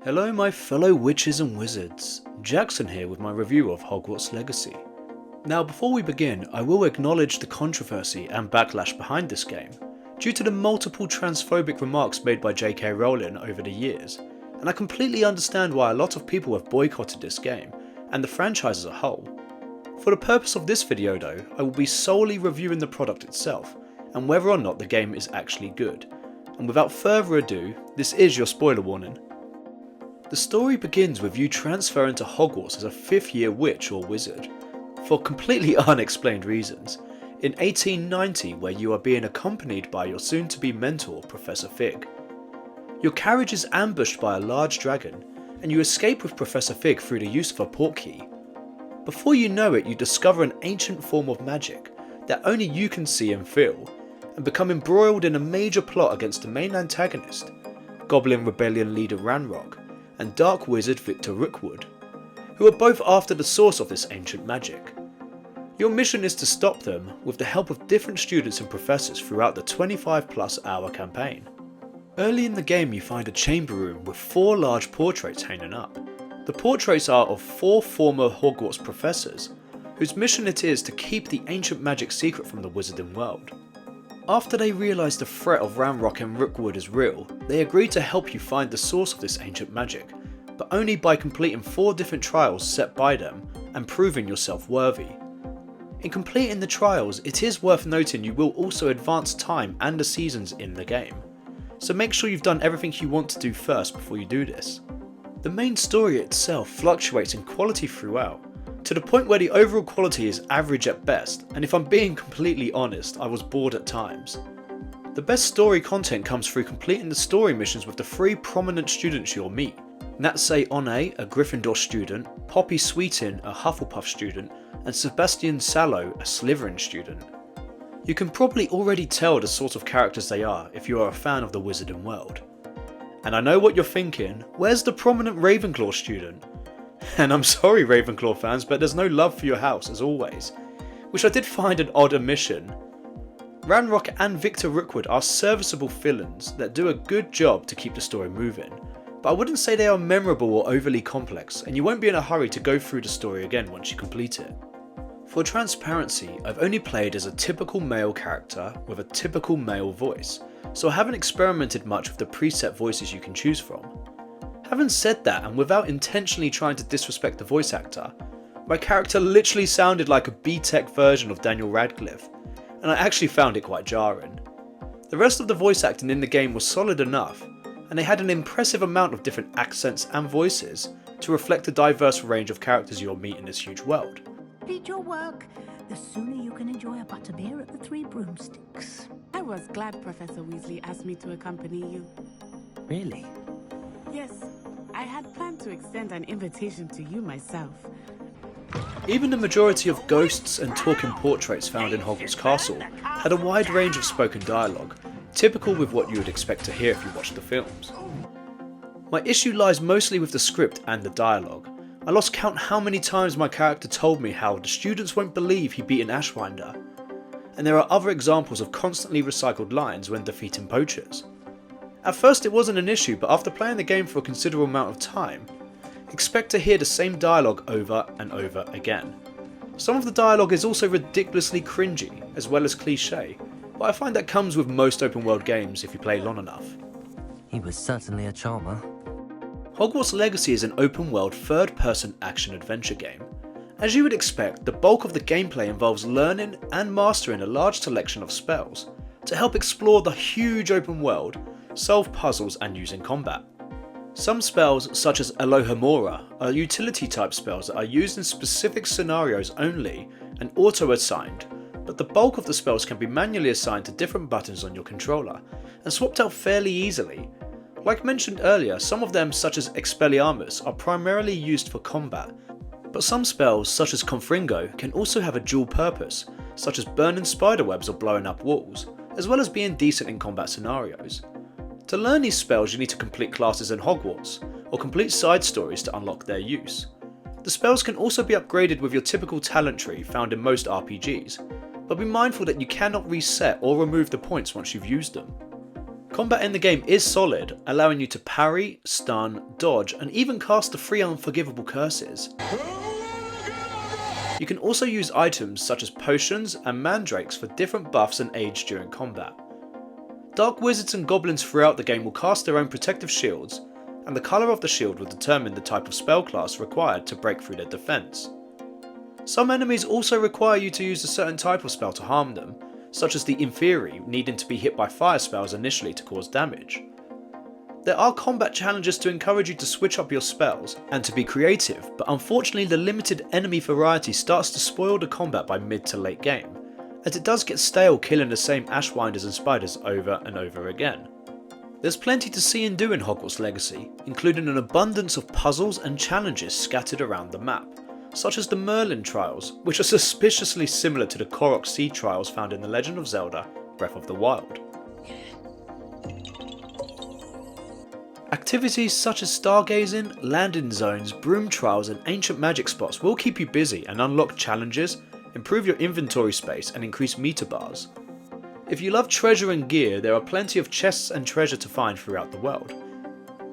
Hello my fellow witches and wizards, Jackson here with my review of Hogwarts Legacy. Now before we begin, I will acknowledge the controversy and backlash behind this game, due to the multiple transphobic remarks made by JK Rowling over the years, and I completely understand why a lot of people have boycotted this game, and the franchise as a whole. For the purpose of this video though, I will be solely reviewing the product itself, and whether or not the game is actually good. And without further ado, this is your spoiler warning. The story begins with you transferring to Hogwarts as a 5th year witch or wizard, for completely unexplained reasons, in 1890 where you are being accompanied by your soon to be mentor Professor Fig. Your carriage is ambushed by a large dragon, and you escape with Professor Fig through the use of a portkey. Before you know it, you discover an ancient form of magic that only you can see and feel, and become embroiled in a major plot against the main antagonist, Goblin Rebellion leader Ranrock, and Dark Wizard Victor Rookwood, who are both after the source of this ancient magic. Your mission is to stop them with the help of different students and professors throughout the 25+ hour campaign. Early in the game you find a chamber room with 4 large portraits hanging up. The portraits are of 4 former Hogwarts professors, whose mission it is to keep the ancient magic secret from the wizarding world. After they realise the threat of Ranrock and Rookwood is real, they agree to help you find the source of this ancient magic, but only by completing 4 different trials set by them and proving yourself worthy. In completing the trials, it is worth noting you will also advance time and the seasons in the game, so make sure you've done everything you want to do first before you do this. The main story itself fluctuates in quality throughout, to the point where the overall quality is average at best, and if I'm being completely honest, I was bored at times. The best story content comes through completing the story missions with the 3 prominent students you'll meet. Natsei One, a Gryffindor student, Poppy Sweetin, a Hufflepuff student, and Sebastian Sallow, a Slytherin student. You can probably already tell the sort of characters they are if you are a fan of the wizarding world. And I know what you're thinking, where's the prominent Ravenclaw student? And I'm sorry Ravenclaw fans, but there's no love for your house as always, which I did find an odd omission. Ranrock and Victor Rookwood are serviceable villains that do a good job to keep the story moving, but I wouldn't say they are memorable or overly complex, and you won't be in a hurry to go through the story again once you complete it. For transparency, I've only played as a typical male character with a typical male voice, so I haven't experimented much with the preset voices you can choose from. Having said that, and without intentionally trying to disrespect the voice actor, my character literally sounded like a B-Tech version of Daniel Radcliffe, and I actually found it quite jarring. The rest of the voice acting in the game was solid enough, and they had an impressive amount of different accents and voices to reflect the diverse range of characters you'll meet in this huge world. Did your work, the sooner you can enjoy a butterbeer at the 3 Broomsticks. I was glad Professor Weasley asked me to accompany you. Really? Yes, I had planned to extend an invitation to you myself. Even the majority of ghosts and talking portraits found in Hogwarts Castle had a wide range of spoken dialogue, typical with what you would expect to hear if you watched the films. My issue lies mostly with the script and the dialogue. I lost count how many times my character told me how the students won't believe he beat an Ashwinder, and there are other examples of constantly recycled lines when defeating poachers. At first it wasn't an issue, but after playing the game for a considerable amount of time, expect to hear the same dialogue over and over again. Some of the dialogue is also ridiculously cringy, as well as cliche, but I find that comes with most open world games if you play long enough. He was certainly a charmer. Hogwarts Legacy is an open world third-person action-adventure game. As you would expect, the bulk of the gameplay involves learning and mastering a large selection of spells to help explore the huge open world, solve puzzles and use in combat. Some spells, such as Alohomora, are utility type spells that are used in specific scenarios only and auto-assigned, but the bulk of the spells can be manually assigned to different buttons on your controller and swapped out fairly easily. Like mentioned earlier, some of them, such as Expelliarmus, are primarily used for combat, but some spells, such as Confringo, can also have a dual purpose, such as burning spiderwebs or blowing up walls, as well as being decent in combat scenarios. To learn these spells you need to complete classes in Hogwarts, or complete side stories to unlock their use. The spells can also be upgraded with your typical talent tree found in most RPGs, but be mindful that you cannot reset or remove the points once you've used them. Combat in the game is solid, allowing you to parry, stun, dodge, and even cast the 3 unforgivable curses. You can also use items such as potions and mandrakes for different buffs and aids during combat. Dark wizards and goblins throughout the game will cast their own protective shields, and the colour of the shield will determine the type of spell class required to break through their defence. Some enemies also require you to use a certain type of spell to harm them, such as the Inferi needing to be hit by fire spells initially to cause damage. There are combat challenges to encourage you to switch up your spells and to be creative, but unfortunately the limited enemy variety starts to spoil the combat by mid to late game, as it does get stale killing the same Ashwinders and spiders over and over again. There's plenty to see and do in Hogwarts Legacy, including an abundance of puzzles and challenges scattered around the map, such as the Merlin trials, which are suspiciously similar to the Korok Seed trials found in The Legend of Zelda: Breath of the Wild. Activities such as stargazing, landing zones, broom trials and ancient magic spots will keep you busy and unlock challenges, improve your inventory space and increase meter bars. If you love treasure and gear, there are plenty of chests and treasure to find throughout the world.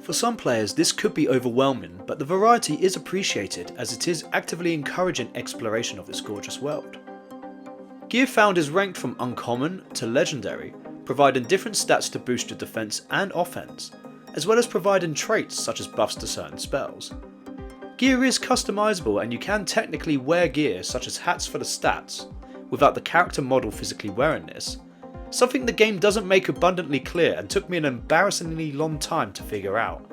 For some players this could be overwhelming, but the variety is appreciated as it is actively encouraging exploration of this gorgeous world. Gear found is ranked from uncommon to legendary, providing different stats to boost your defense and offense, as well as providing traits such as buffs to certain spells. Gear is customizable and you can technically wear gear such as hats for the stats, without the character model physically wearing this, something the game doesn't make abundantly clear and took me an embarrassingly long time to figure out.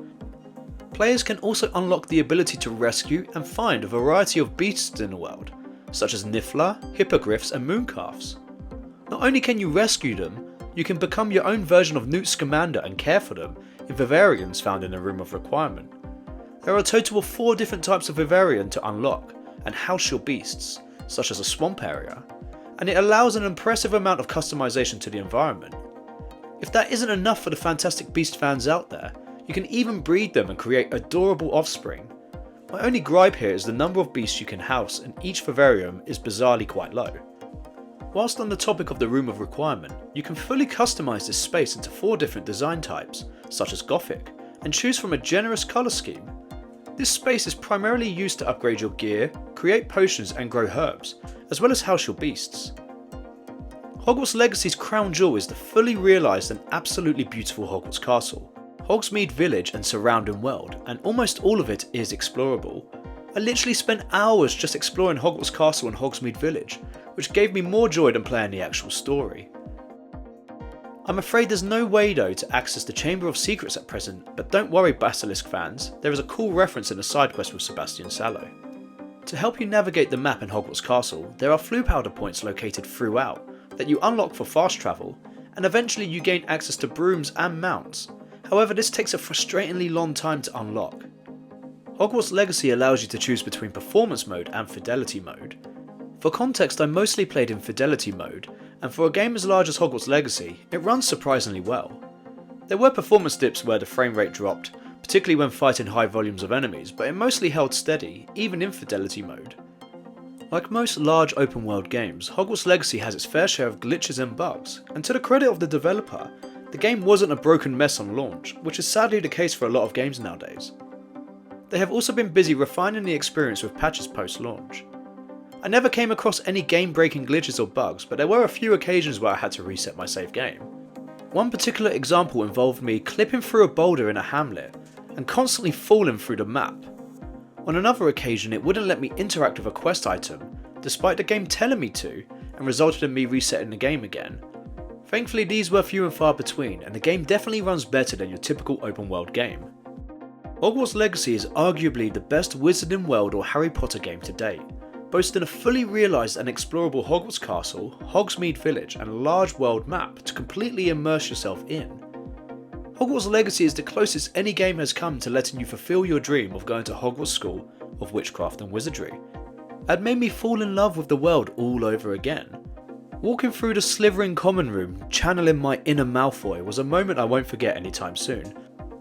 Players can also unlock the ability to rescue and find a variety of beasts in the world, such as Niffler, hippogriffs and mooncalves. Not only can you rescue them, you can become your own version of Newt Scamander and care for them in Vivariums found in the Room of Requirement. There are a total of 4 different types of Vivarium to unlock and house your beasts, such as a swamp area, and it allows an impressive amount of customization to the environment. If that isn't enough for the Fantastic Beast fans out there, you can even breed them and create adorable offspring. My only gripe here is the number of beasts you can house, and each vivarium is bizarrely quite low. Whilst on the topic of the Room of Requirement, you can fully customize this space into 4 different design types, such as Gothic, and choose from a generous colour scheme. This space is primarily used to upgrade your gear, create potions and grow herbs, as well as house your beasts. Hogwarts Legacy's crown jewel is the fully realised and absolutely beautiful Hogwarts Castle, Hogsmeade Village and surrounding world, and almost all of it is explorable. I literally spent hours just exploring Hogwarts Castle and Hogsmeade Village, which gave me more joy than playing the actual story. I'm afraid there's no way though to access the Chamber of Secrets at present, but don't worry Basilisk fans, there is a cool reference in a side quest with Sebastian Sallow. To help you navigate the map in Hogwarts Castle, there are flue powder points located throughout that you unlock for fast travel, and eventually you gain access to brooms and mounts. However, this takes a frustratingly long time to unlock. Hogwarts Legacy allows you to choose between performance mode and fidelity mode. For context, I mostly played in fidelity mode, and for a game as large as Hogwarts Legacy, it runs surprisingly well. There were performance dips where the frame rate dropped, particularly when fighting high volumes of enemies, but it mostly held steady, even in fidelity mode. Like most large open world games, Hogwarts Legacy has its fair share of glitches and bugs, and to the credit of the developer, the game wasn't a broken mess on launch, which is sadly the case for a lot of games nowadays. They have also been busy refining the experience with patches post-launch. I never came across any game-breaking glitches or bugs, but there were a few occasions where I had to reset my save game. One particular example involved me clipping through a boulder in a hamlet, and constantly falling through the map. On another occasion it wouldn't let me interact with a quest item, despite the game telling me to, and resulted in me resetting the game again. Thankfully these were few and far between, and the game definitely runs better than your typical open world game. Hogwarts Legacy is arguably the best Wizarding World or Harry Potter game to date, boasting a fully realised and explorable Hogwarts Castle, Hogsmeade Village and a large world map to completely immerse yourself in. Hogwarts Legacy is the closest any game has come to letting you fulfil your dream of going to Hogwarts School of Witchcraft and Wizardry, and made me fall in love with the world all over again. Walking through the slithering common room, channeling my inner Malfoy was a moment I won't forget anytime soon,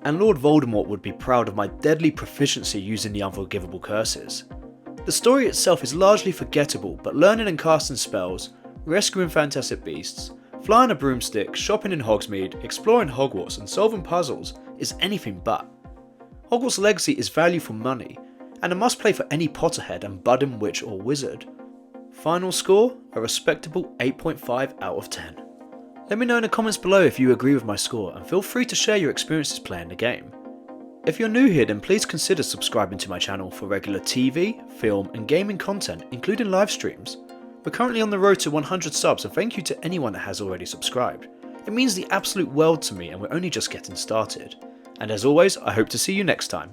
and Lord Voldemort would be proud of my deadly proficiency using the unforgivable curses. The story itself is largely forgettable, but learning and casting spells, rescuing fantastic beasts, Flying a broomstick, shopping in Hogsmeade, exploring Hogwarts and solving puzzles is anything but. Hogwarts Legacy is value for money, and a must play for any Potterhead and budding witch or wizard. Final score, a respectable 8.5 out of 10. Let me know in the comments below if you agree with my score, and feel free to share your experiences playing the game. If you're new here, then please consider subscribing to my channel for regular TV, film and gaming content, including live streams. We're currently on the road to 100 subs, so thank you to anyone that has already subscribed. It means the absolute world to me, and we're only just getting started. And as always, I hope to see you next time.